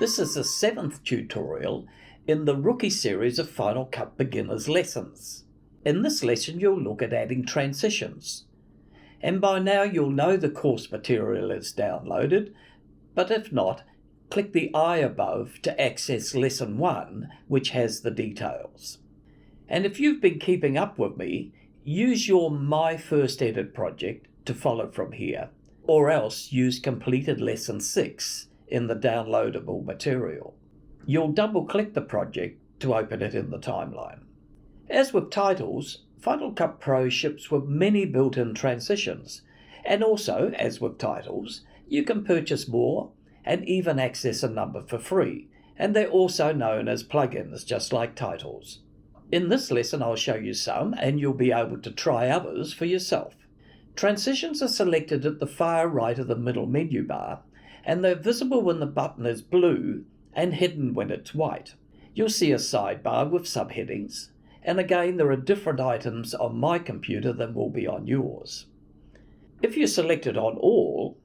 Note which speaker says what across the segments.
Speaker 1: This is the 7th tutorial in the rookie series of Final Cut Beginners lessons. In this lesson you'll look at adding transitions. And by now you'll know the course material is downloaded, but if not, click the I above to access Lesson 1, which has the details. And if you've been keeping up with me, use your My First Edit project to follow from here, or else use completed Lesson 6 in the downloadable material. You'll double-click the project to open it in the timeline. As with titles, Final Cut Pro ships with many built-in transitions, and also, as with titles, you can purchase more and even access a number for free, and they're also known as plugins, just like titles. In this lesson I'll show you some, and you'll be able to try others for yourself. Transitions are selected at the far right of the middle menu bar, and they're visible when the button is blue and hidden when it's white. You'll see a sidebar with subheadings, and again there are different items on my computer than will be on yours. If you select it on all,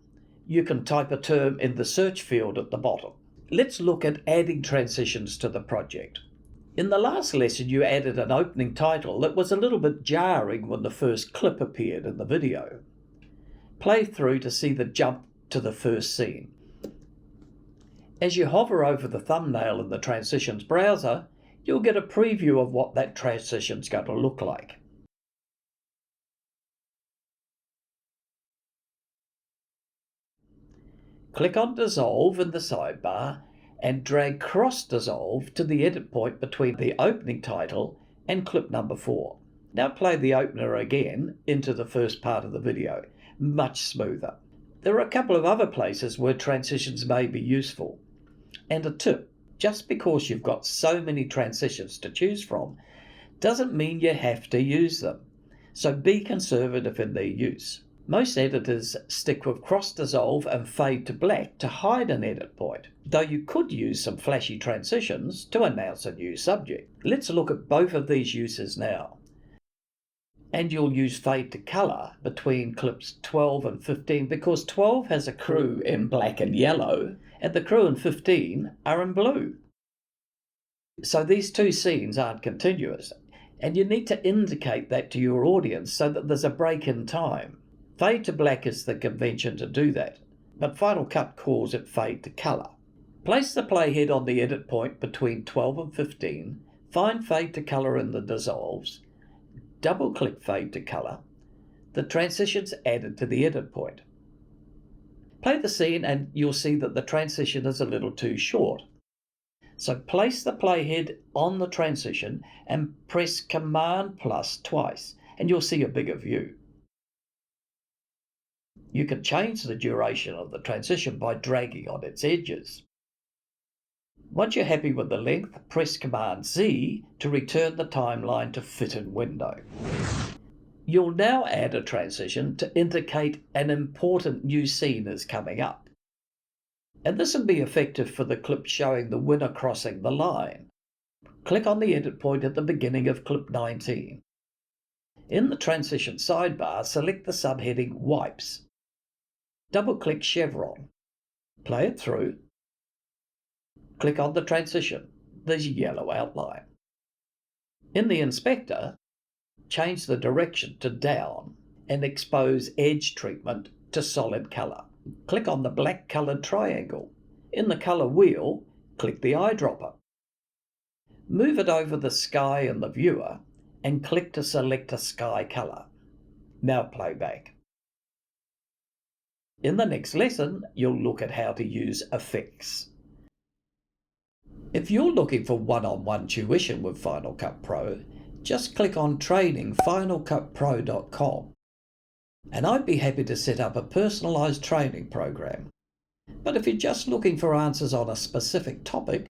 Speaker 1: you can type a term in the search field at the bottom. Let's look at adding transitions to the project. In the last lesson you added an opening title that was a little bit jarring when the first clip appeared in the video. Play through to see the jump to the first scene. As you hover over the thumbnail in the Transitions browser, you'll get a preview of what that transition's going to look like. Click on Dissolve in the sidebar and drag Cross Dissolve to the edit point between the opening title and clip number 4. Now play the opener again into the first part of the video, much smoother. There are a couple of other places where transitions may be useful. And a tip, just because you've got so many transitions to choose from, doesn't mean you have to use them. So be conservative in their use. Most editors stick with cross dissolve and fade to black to hide an edit point, though you could use some flashy transitions to announce a new subject. Let's look at both of these uses now. And you'll use fade to colour between clips 12 and 15 because 12 has a crew in black and yellow and the crew in 15 are in blue. So these two scenes aren't continuous, and you need to indicate that to your audience so that there's a break in time. Fade to black is the convention to do that, but Final Cut calls it fade to colour. Place the playhead on the edit point between 12 and 15, find fade to colour in the dissolves, double-click fade to colour, the transition's added to the edit point. Play the scene and you'll see that the transition is a little too short. So place the playhead on the transition and press Command plus twice and you'll see a bigger view. You can change the duration of the transition by dragging on its edges. Once you're happy with the length, press Command Z to return the timeline to fit in window. You'll now add a transition to indicate an important new scene is coming up. And this will be effective for the clip showing the winner crossing the line. Click on the edit point at the beginning of clip 19. In the transition sidebar, select the subheading Wipes. Double-click Chevron. Play it through. Click on the transition, the yellow outline. In the inspector, change the direction to down and expose edge treatment to solid colour. Click on the black coloured triangle. In the colour wheel, click the eyedropper. Move it over the sky in the viewer and click to select a sky colour. Now play back. In the next lesson, you'll look at how to use effects. If you're looking for one-on-one tuition with Final Cut Pro, just click on trainingfinalcutpro.com and I'd be happy to set up a personalised training program. But if you're just looking for answers on a specific topic,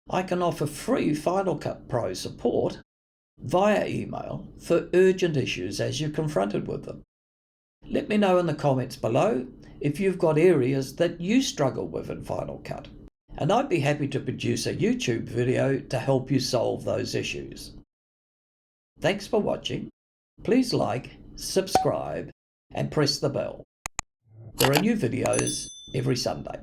Speaker 1: I can offer free Final Cut Pro support via email for urgent issues as you're confronted with them. Let me know in the comments below if you've got areas that you struggle with in Final Cut, and I'd be happy to produce a YouTube video to help you solve those issues. Thanks for watching. Please like, subscribe, and press the bell. There are new videos every Sunday.